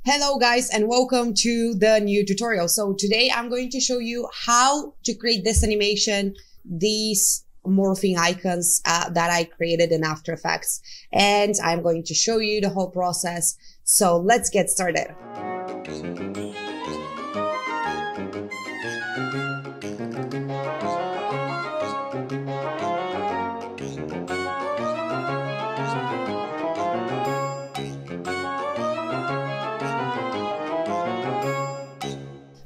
Hello guys and welcome to the new tutorial. So today I'm going to show you how to create this animation, these morphing icons that I created in After Effects, and I'm going to show you the whole process. So let's get started.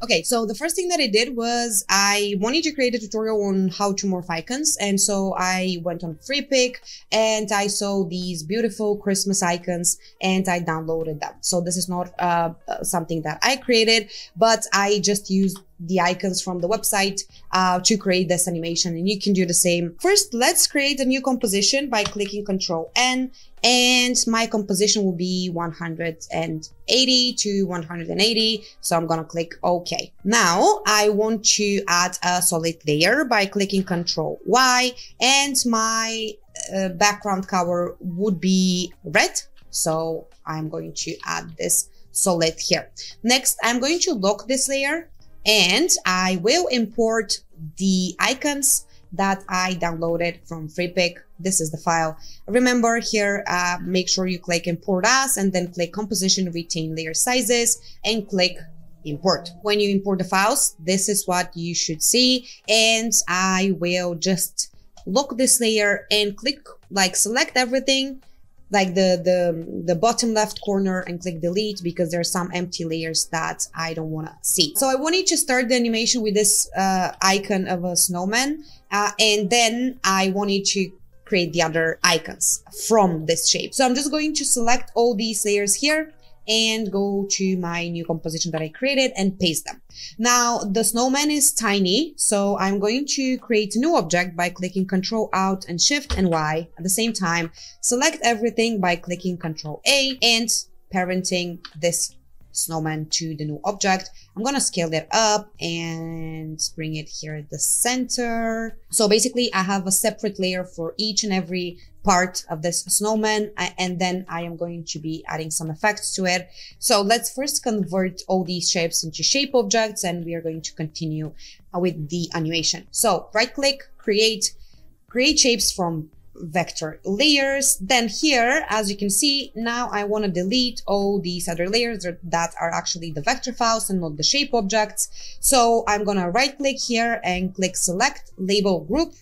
Okay, so the first thing that I did was I wanted to create a tutorial on how to morph icons. And so I went on Freepik and I saw these beautiful Christmas icons and I downloaded them. So this is not something that I created, but I just used the icons from the website to create this animation, and you can do the same. First, let's create a new composition by clicking Ctrl N, and my composition will be 180 to 180. So I'm gonna click OK. Now I want to add a solid layer by clicking Ctrl Y, and my background color would be red. So I'm going to add this solid here. Next, I'm going to lock this layer, and I will import the icons that I downloaded from Freepik. This is the file. Remember here, make sure you click Import As and then click Composition, Retain Layer Sizes and click Import. When you import the files, this is what you should see. And I will just lock this layer and click, select everything, like the bottom left corner, and click delete because there are some empty layers that I don't want to see. So I wanted to start the animation with this icon of a snowman, and then I wanted to create the other icons from this shape. So I'm just going to select all these layers here and go to my new composition that I created and paste them. Now the snowman is tiny, so I'm going to create a new object by clicking Ctrl Alt and Shift and Y at the same time. Select everything by clicking Ctrl A and parenting this snowman to the new object. I'm gonna scale it up and bring it here at the center. So basically I have a separate layer for each and every part of this snowman, and then I am going to be adding some effects to it. So let's first convert all these shapes into shape objects, and we are going to continue with the animation. So right click, create shapes from vector layers. Then here, as you can see, now I want to delete all these other layers that are actually the vector files and not the shape objects. So I'm gonna right click here and click select label group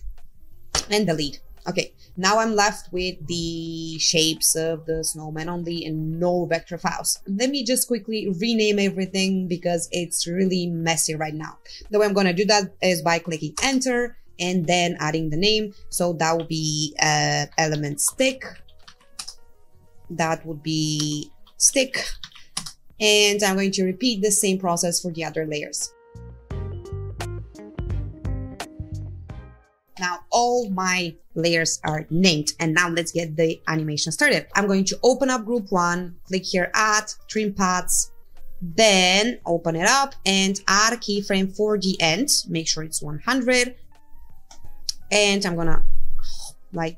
and delete. Okay, now I'm left with the shapes of the snowman only and no vector files. Let me just quickly rename everything because it's really messy right now. The way I'm gonna do that is by clicking enter and then adding the name. So that would be element stick. That would be stick. And I'm going to repeat the same process for the other layers. Now all my layers are named, and now let's get the animation started. I'm going to open up group one, click here add, trim paths, then open it up and add a keyframe for the end. Make sure it's 100. And I'm gonna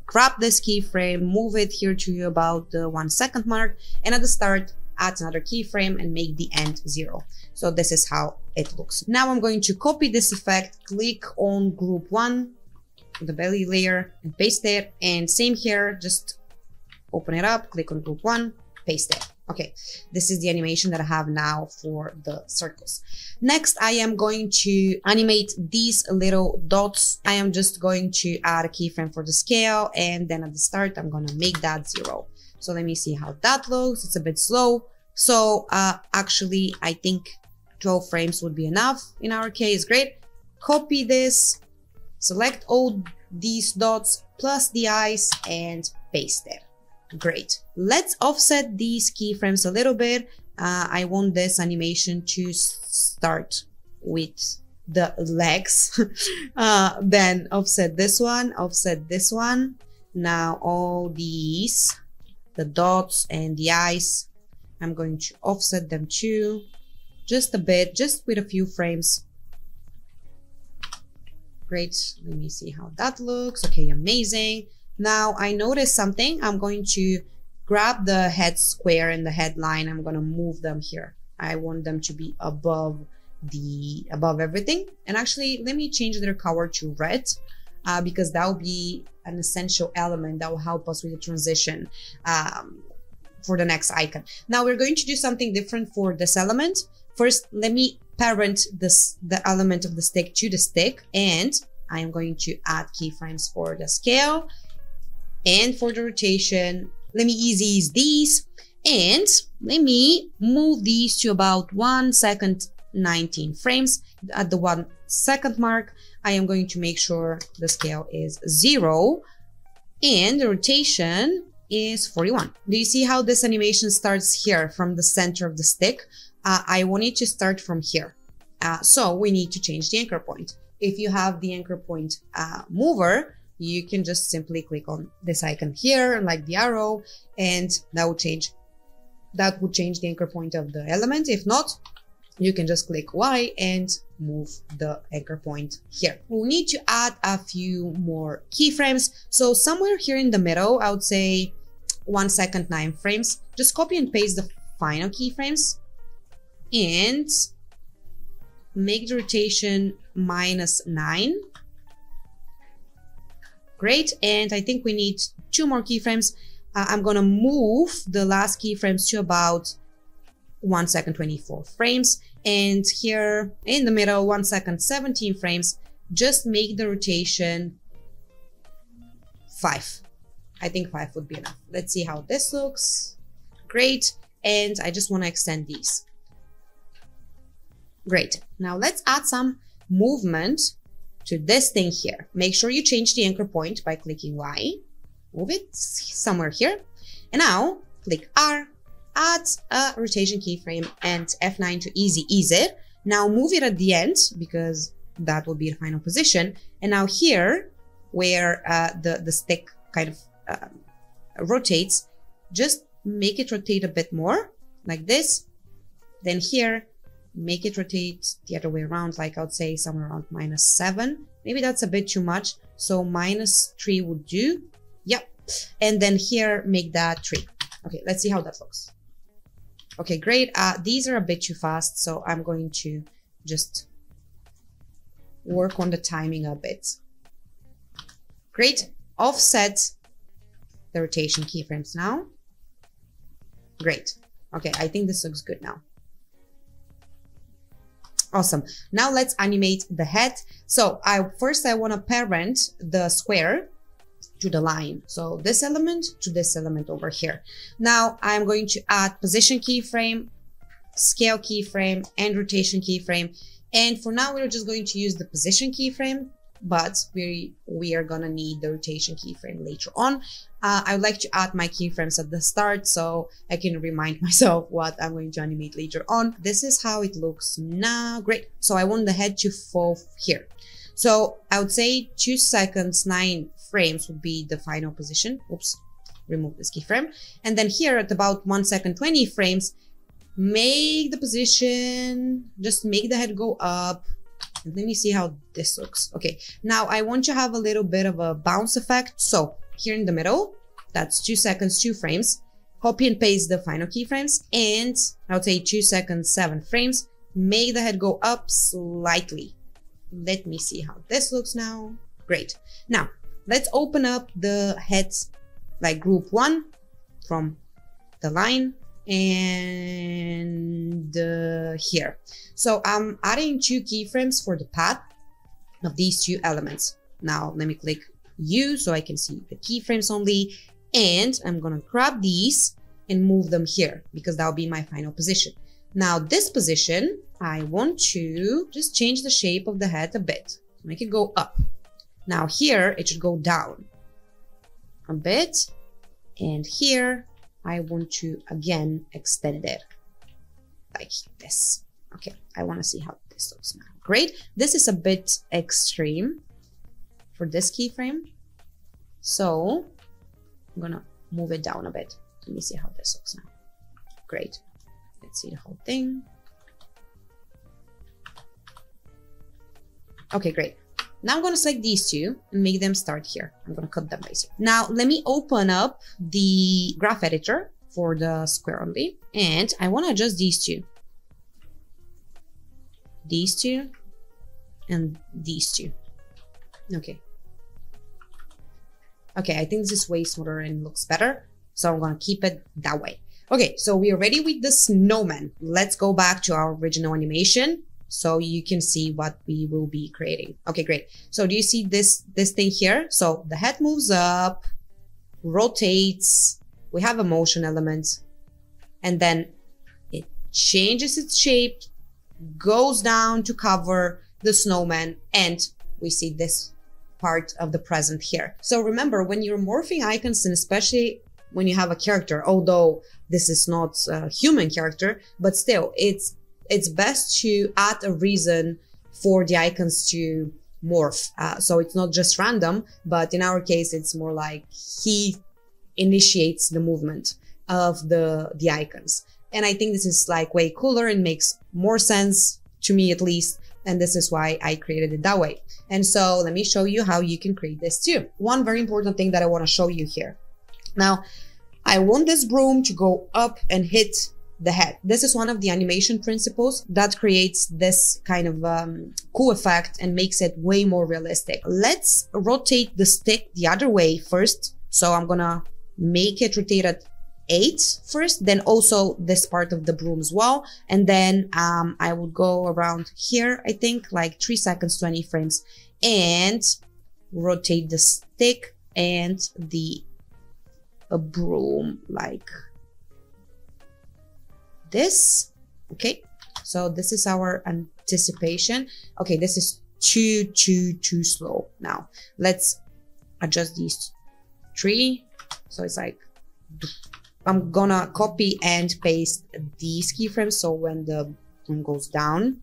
grab this keyframe, move it here to about the 1 second mark, and at the start add another keyframe and make the end 0. So this is how it looks. Now I'm going to copy this effect, click on group 1, the belly layer, and paste it. And same here, just open it up, click on group 1, paste it. Okay, this is the animation that I have now for the circles. Next, I am going to animate these little dots. I am just going to add a keyframe for the scale, and then at the start, I'm gonna make that 0. So let me see how that looks. It's a bit slow. So actually, I think 12 frames would be enough in our case. Great. Copy this, select all these dots plus the eyes, and paste it. Great. Let's offset these keyframes a little bit. I want this animation to start with the legs. Then offset this one, offset this one. Now all these, the dots and the eyes, I'm going to offset them too, just a bit, just with a few frames. Great. Let me see how that looks. Okay, amazing. Now I noticed something. I'm going to grab the head square and the headline. I'm gonna move them here. I want them to be above everything. And actually, let me change their color to red, because that will be an essential element that will help us with the transition for the next icon. Now we're going to do something different for this element. First, let me parent the element of the stick to the stick, and I am going to add keyframes for the scale and for the rotation. Let me ease these, and let me move these to about 1 second 19 frames. At the 1 second mark, I am going to make sure the scale is 0 and the rotation is 41. Do you see how this animation starts here from the center of the stick? I want it to start from here. So we need to change the anchor point. If you have the anchor point mover, you can just simply click on this icon here, like the arrow, and that would change the anchor point of the element. If not, you can just click Y and move the anchor point here. We'll need to add a few more keyframes. So somewhere here in the middle, I would say 1 second 9 frames. Just copy and paste the final keyframes and make the rotation -9. Great. And I think we need 2 more keyframes. I'm gonna move the last keyframes to about 1 second 24 frames, and here in the middle 1 second 17 frames. Just make the rotation 5. I think 5 would be enough. Let's see how this looks. Great. And I just want to extend these. Great. Now let's add some movement to this thing here. Make sure you change the anchor point by clicking Y. Move it somewhere here. And now click R, add a rotation keyframe, and F9 to ease it. Now move it at the end because that will be the final position. And now here, where the stick kind of rotates, just make it rotate a bit more, like this. Then here, make it rotate the other way around, like I would say somewhere around -7. Maybe that's a bit too much, so -3 would do. Yep. And then here, make that 3. Okay, let's see how that looks. Okay, great. These are a bit too fast, so I'm going to just work on the timing a bit. Great. Offset the rotation keyframes now. Great. Okay, I think this looks good now. Awesome. Now let's animate the head. So first I want to parent the square to the line. So this element to this element over here. Now I'm going to add position keyframe, scale keyframe, and rotation keyframe. And for now, we're just going to use the position keyframe, but we are gonna need the rotation keyframe later on. I would like to add my keyframes at the start so I can remind myself what I'm going to animate later on. This is how it looks now. Great. So I want the head to fall here. So I would say 2 seconds 9 frames would be the final position. Oops, remove this keyframe. And then here at about 1 second 20 frames, make the position, just make the head go up. And let me see how this looks. Okay, now I want to have a little bit of a bounce effect. So here in the middle, that's 2 seconds 2 frames. Copy and paste the final keyframes, and I would say 2 seconds 7 frames. Make the head go up slightly. Let me see how this looks now. Great. Now let's open up the heads like group 1 from the line and here. So I'm adding 2 keyframes for the path of these 2 elements. Now let me click U so I can see the keyframes only, and I'm gonna grab these and move them here because that'll be my final position. Now this position, I want to just change the shape of the head a bit, make it go up. Now here it should go down a bit, and here I want to again extend it like this. Okay, I want to see how this looks now. Great. This is a bit extreme for this keyframe, so I'm gonna move it down a bit. Let me see how this looks now. Great. Let's see the whole thing. Okay, great. Now I'm going to select these two and make them start here. I'm going to cut them basically. Now let me open up the graph editor for the square only. And I want to adjust these two. These two and these two. Okay. Okay, I think this is way smoother and looks better. So I'm going to keep it that way. Okay, so we are ready with the snowman. Let's go back to our original animation so you can see what we will be creating. Okay, great. So do you see this thing here? So the head moves up, rotates, we have a motion element, and then it changes its shape, goes down to cover the snowman, and we see this part of the present here. So remember, when you're morphing icons, and especially when you have a character, although this is not a human character, but still it's best to add a reason for the icons to morph. So it's not just random, but in our case, it's more like he initiates the movement of the icons. And I think this is like way cooler and makes more sense to me at least. And this is why I created it that way. And so let me show you how you can create this too. One very important thing that I want to show you here. Now, I want this broom to go up and hit the head. This is one of the animation principles that creates this kind of cool effect and makes it way more realistic. Let's rotate the stick the other way first. So I'm gonna make it rotate at 8 first, then also this part of the broom as well. And then I would go around here, I think like 3 seconds, 20 frames, and rotate the stick and the broom like this. Okay, so this is our anticipation. Okay, this is too slow. Now let's adjust these 3. So it's like, I'm gonna copy and paste these keyframes. So when the broom goes down,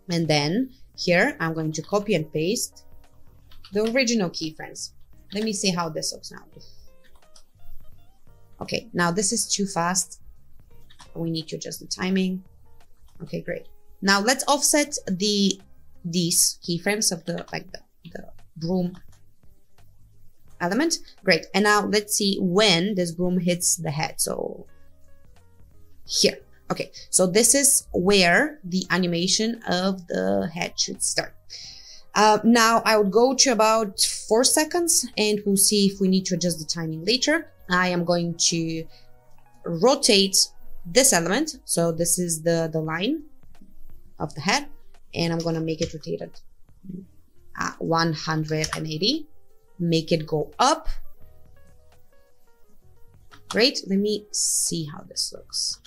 and then here I'm going to copy and paste the original keyframes. Let me see how this looks now. Okay, now this is too fast. We need to adjust the timing. Okay, great. Now let's offset these keyframes of the broom element. Great. And now let's see when this broom hits the head. So here. Okay, so this is where the animation of the head should start. Now I would go to about 4 seconds and we'll see if we need to adjust the timing later. I am going to rotate this element. So this is the line of the head, and I'm going to make it rotated at 180. Make it go up. Great. Let me see how this looks.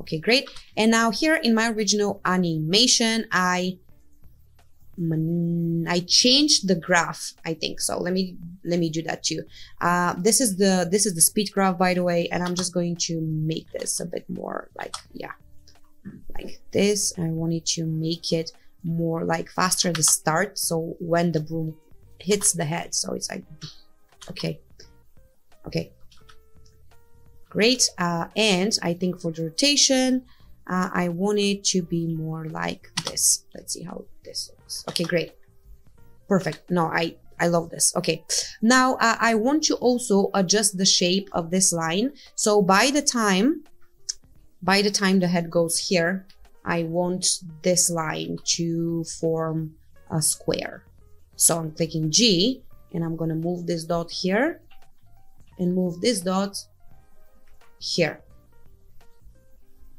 Okay, great. And now here in my original animation, I changed the graph, I think. So let me do that too. This is the speed graph, by the way, and I'm just going to make this a bit more like, yeah, like this. I wanted to make it more like faster at the start, so when the broom hits the head, so it's like, okay, great. And I think for the rotation, I want it to be more like this. Let's see how this looks. Okay, great. Perfect. No, I love this. Okay. Now I want to also adjust the shape of this line. So by the time the head goes here, I want this line to form a square. So I'm clicking G and I'm going to move this dot here and move this dot here.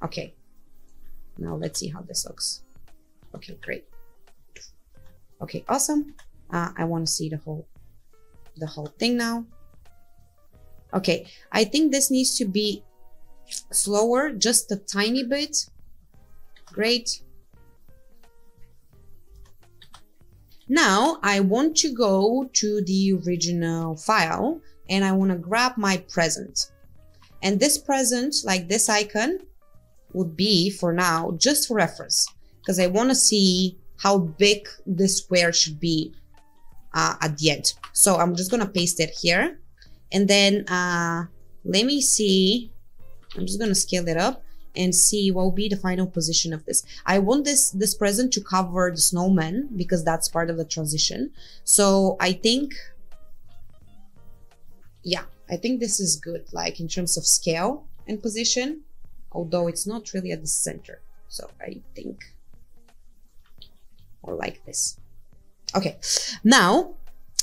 Okay. Now let's see how this looks. Okay, great. Okay, awesome. I want to see the whole thing now. Okay, I think this needs to be slower, just a tiny bit. Great. Now I want to go to the original file and I want to grab my present. And this present, like this icon, would be for now just for reference, because I want to see how big this square should be at the end. So I'm just gonna paste it here, and then let me see. I'm just gonna scale it up, and see what will be the final position of this. I want this present to cover the snowman because that's part of the transition. So I think, yeah, I think this is good, like in terms of scale and position, although it's not really at the center. So I think more like this. Okay, now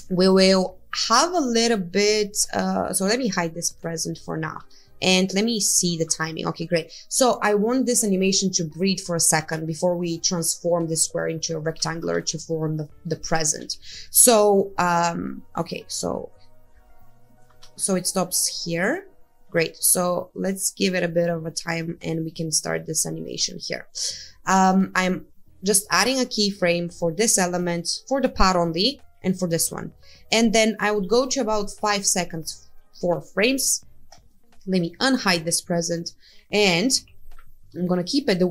we will have a little bit, so let me hide this present for now. And let me see the timing. Okay, great. So I want this animation to breathe for a second before we transform the square into a rectangular to form the present. So, okay, so it stops here. Great. So let's give it a bit of a time and we can start this animation here. I'm just adding a keyframe for this element, for the part only, and for this one. And then I would go to about 5 seconds, 4 frames. Let me unhide this present and I'm going to keep it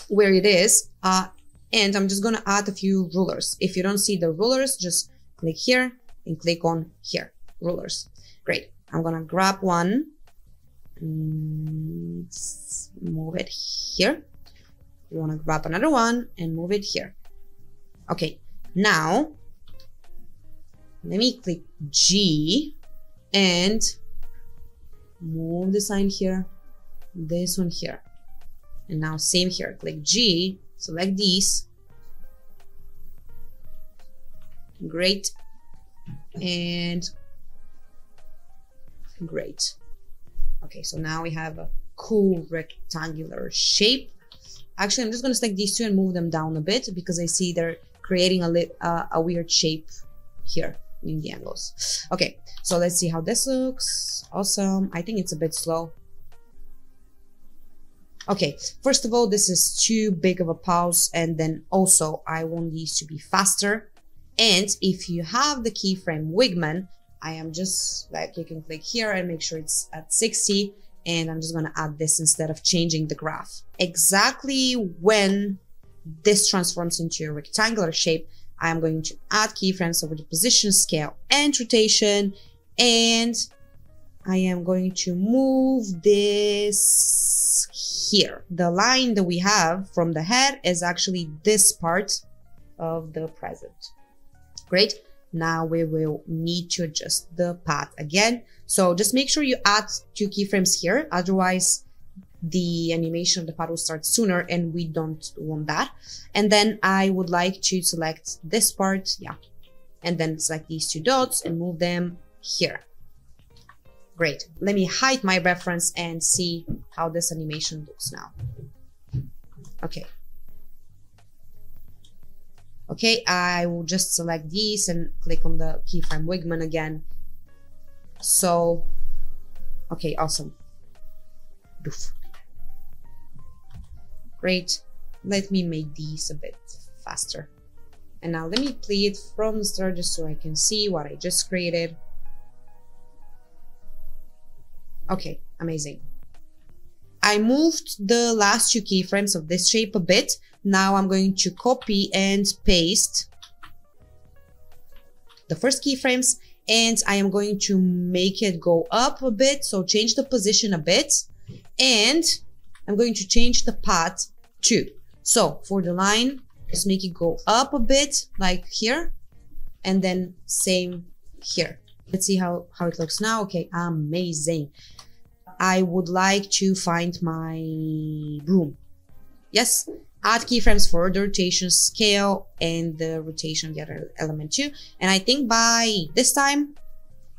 where it is. And I'm just going to add a few rulers. If you don't see the rulers, just click here and click on here, rulers. Great. I'm going to grab one, and move it here. You want to grab another one and move it here. Okay. Now, let me click G and move the sign here, this one here, and now same here. Click G, select these. Great, and great. Okay, so now we have a cool rectangular shape. Actually, I'm just going to select these two and move them down a bit because I see they're creating a weird shape here in the angles. Okay, so let's see how this looks. Awesome. I think it's a bit slow. Okay, first of all, this is too big of a pause, and then also I want these to be faster. And if you have the keyframe Wigman, I am just like, you can click here and make sure it's at 60, and I'm just going to add this instead of changing the graph. Exactly when this transforms into a rectangular shape, I am going to add keyframes over the position, scale, and rotation, and I am going to move this here. The line that we have from the head is actually this part of the present. Great. Now we will need to adjust the path again. So just make sure you add 2 keyframes here. Otherwise, the animation of the path will start sooner and we don't want that. And then I would like to select this part. Yeah. And then select these 2 dots and move them here. Great. Let me hide my reference and see how this animation looks now. Okay. Okay, I will just select these and click on the keyframe Wigman again. So, okay, awesome. Doof. Great. Let me make these a bit faster. And now let me play it from the start just so I can see what I just created. Okay, amazing. I moved the last 2 keyframes of this shape a bit. Now I'm going to copy and paste the first keyframes, and I am going to make it go up a bit. So change the position a bit, and I'm going to change the path too. So for the line, just make it go up a bit like here, and then same here. Let's see how it looks now. Okay, amazing. I would like to find my broom. Yes. Add keyframes for the rotation, scale, and the rotation of the other element too. And I think by this time,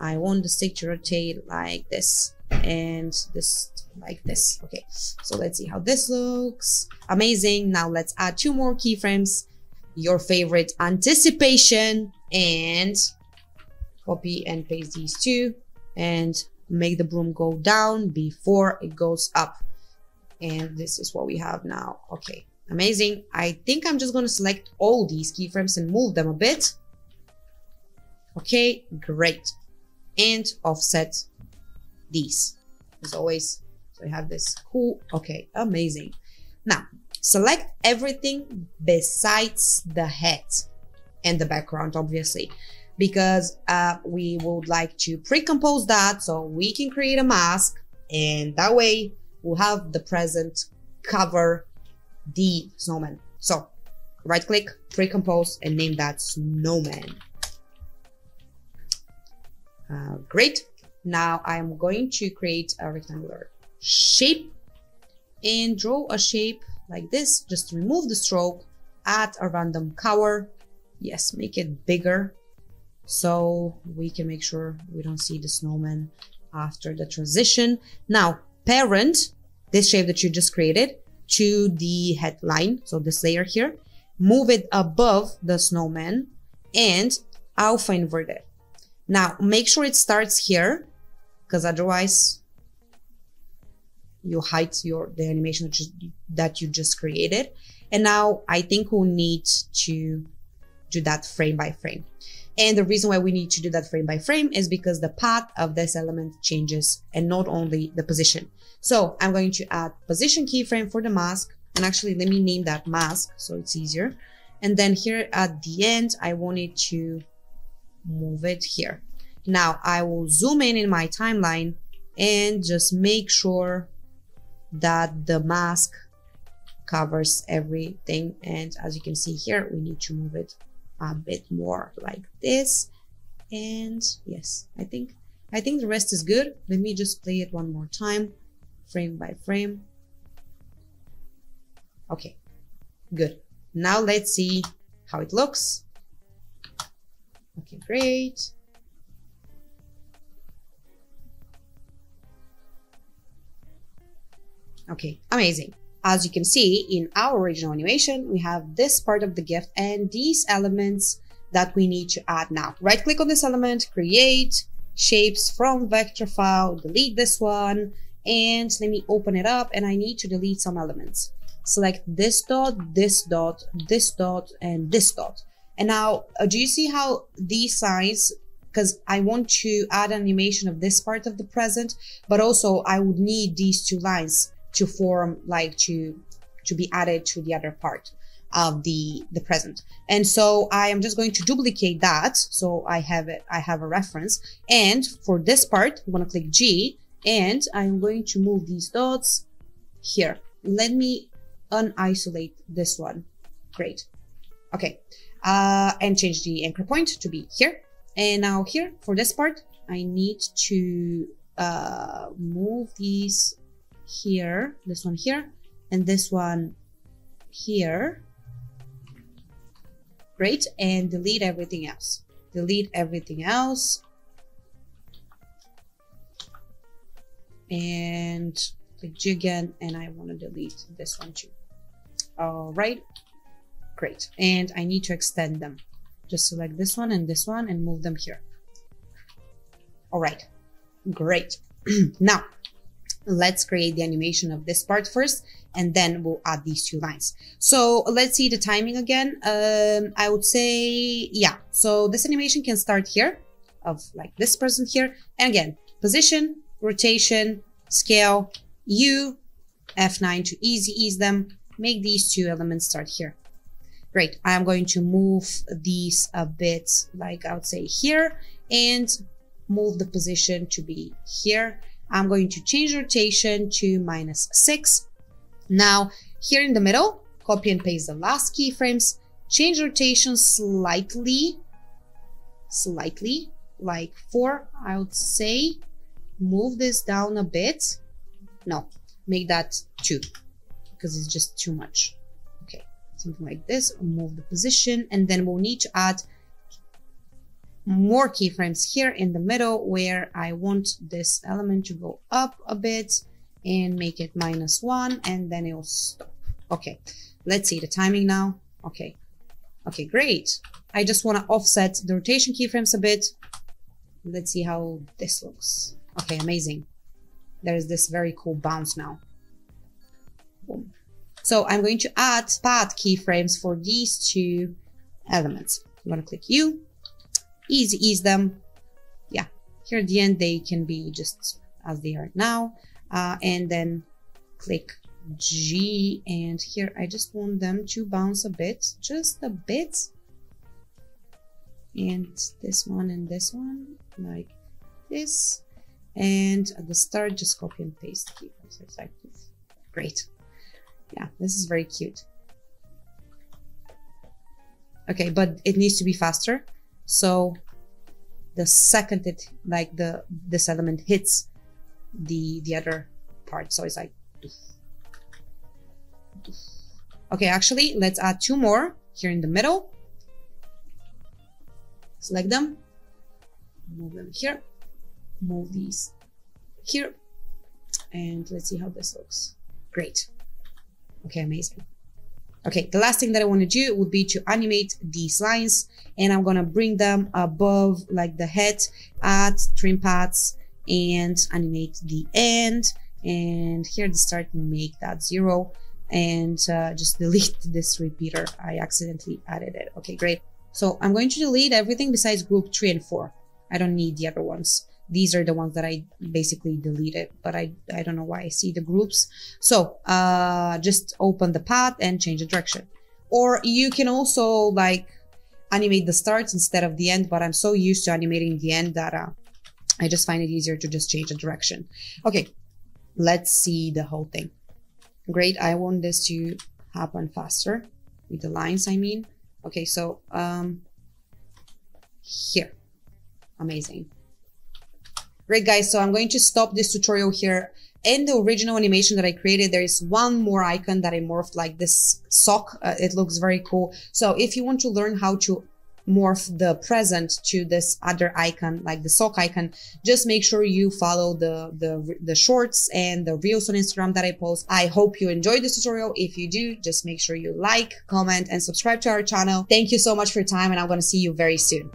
I want the stick to rotate like this and this like this. Okay, so let's see how this looks. Amazing. Now let's add 2 more keyframes. Your favorite, anticipation, and copy and paste these 2 and make the broom go down before it goes up. And this is what we have now. Okay. Amazing. I think I'm just going to select all these keyframes and move them a bit. Okay, great. And offset these as always. So I have this cool. Okay, amazing. Now select everything besides the head and the background, obviously, because we would like to pre-compose that so we can create a mask, and that way we'll have the present cover the snowman. So right click, pre-compose, and name that snowman. Great. Now I'm going to create a rectangular shape and draw a shape like this. Just remove the stroke, add a random color. Yes, make it bigger so we can make sure we don't see the snowman after the transition. Now parent this shape that you just created to the headline, so this layer here, move it above the snowman and alpha invert it. Now make sure it starts here, because otherwise you hide the animation that you just created. And now I think we'll need to do that frame by frame. And the reason why we need to do that frame by frame is because the path of this element changes, and not only the position. So I'm going to add position keyframe for the mask, and actually let me name that mask so it's easier. And then here at the end, I wanted to move it here. Now I will zoom in my timeline and just make sure that the mask covers everything. And as you can see here, we need to move it a bit more like this. And yes, I think the rest is good. Let me just play it one more time, frame by frame. Okay, good. Now let's see how it looks. Okay, great. Okay, amazing. As you can see in our original animation, we have this part of the gift and these elements that we need to add now. Right click on this element, create shapes from vector file, delete this one, and let me open it up, and I need to delete some elements. Select this dot, this dot, this dot, and this dot. And now, do you see how these lines, because I want to add an animation of this part of the present, but also I would need these two lines to form, like to be added to the other part of the present. And so I am just going to duplicate that. So I have a reference. And for this part, I'm going to click G, and I'm going to move these dots here. Let me unisolate this one. Great. Okay. And change the anchor point to be here. And now here for this part, I need to move these here, this one here, and this one here. Great. And delete everything else. Delete everything else. And click G again, and I want to delete this one too. All right. Great. And I need to extend them. Just select this one and move them here. All right. Great. Now, let's create the animation of this part first, and then we'll add these two lines. So let's see the timing again. I would say, yeah. So this animation can start here, of like this person here. And again, position, rotation, scale, U, F9 to ease them. Make these two elements start here. Great. I'm going to move these a bit, like I would say here, and move the position to be here. I'm going to change rotation to -6. Now, here in the middle, copy and paste the last keyframes, change rotation slightly, like 4, I would say. Move this down a bit. No, make that 2, because it's just too much. Okay, something like this. Move the position, and then we'll need to add more keyframes here in the middle, where I want this element to go up a bit and make it -1, and then it'll stop. Okay, let's see the timing now. Okay, great. I just want to offset the rotation keyframes a bit. Let's see how this looks. Okay, amazing. There's this very cool bounce now. Boom. So I'm going to add path keyframes for these two elements. I'm going to click U. Ease them. Yeah, here at the end they can be just as they are now, and then click G, and here I just want them to bounce a bit, just a bit, and this one and this one like this, And at the start, just copy and paste keyframes. So it's like, great. Yeah, this is very cute. Okay, but it needs to be faster. So the second it, like this element hits the other part. So it's like, okay, actually, let's add 2 more here in the middle. Select them, move them here, move these here, and let's see how this looks. Great. Okay, amazing. Okay, the last thing that I want to do would be to animate these lines, and I'm gonna bring them above like the head, add trim paths, and animate the end. And here at the start, make that 0, and just delete this repeater. I accidentally added it. Okay, great. So I'm going to delete everything besides group 3 and 4. I don't need the other ones. These are the ones that I basically deleted, but I don't know why I see the groups. So just open the path and change the direction. Or you can also like animate the start instead of the end, but I'm so used to animating the end that I just find it easier to just change the direction. Okay, let's see the whole thing. Great, I want this to happen faster with the lines, I mean. Okay, so here, amazing. Great, guys, so I'm going to stop this tutorial here. In the original animation that I created, there is one more icon that I morphed, like this sock. It looks very cool. So if you want to learn how to morph the present to this other icon, like the sock icon, just make sure you follow the shorts and the reels on Instagram that I post. I hope you enjoyed this tutorial. If you do, just make sure you like, comment, and subscribe to our channel. Thank you so much for your time, and I'm going to see you very soon.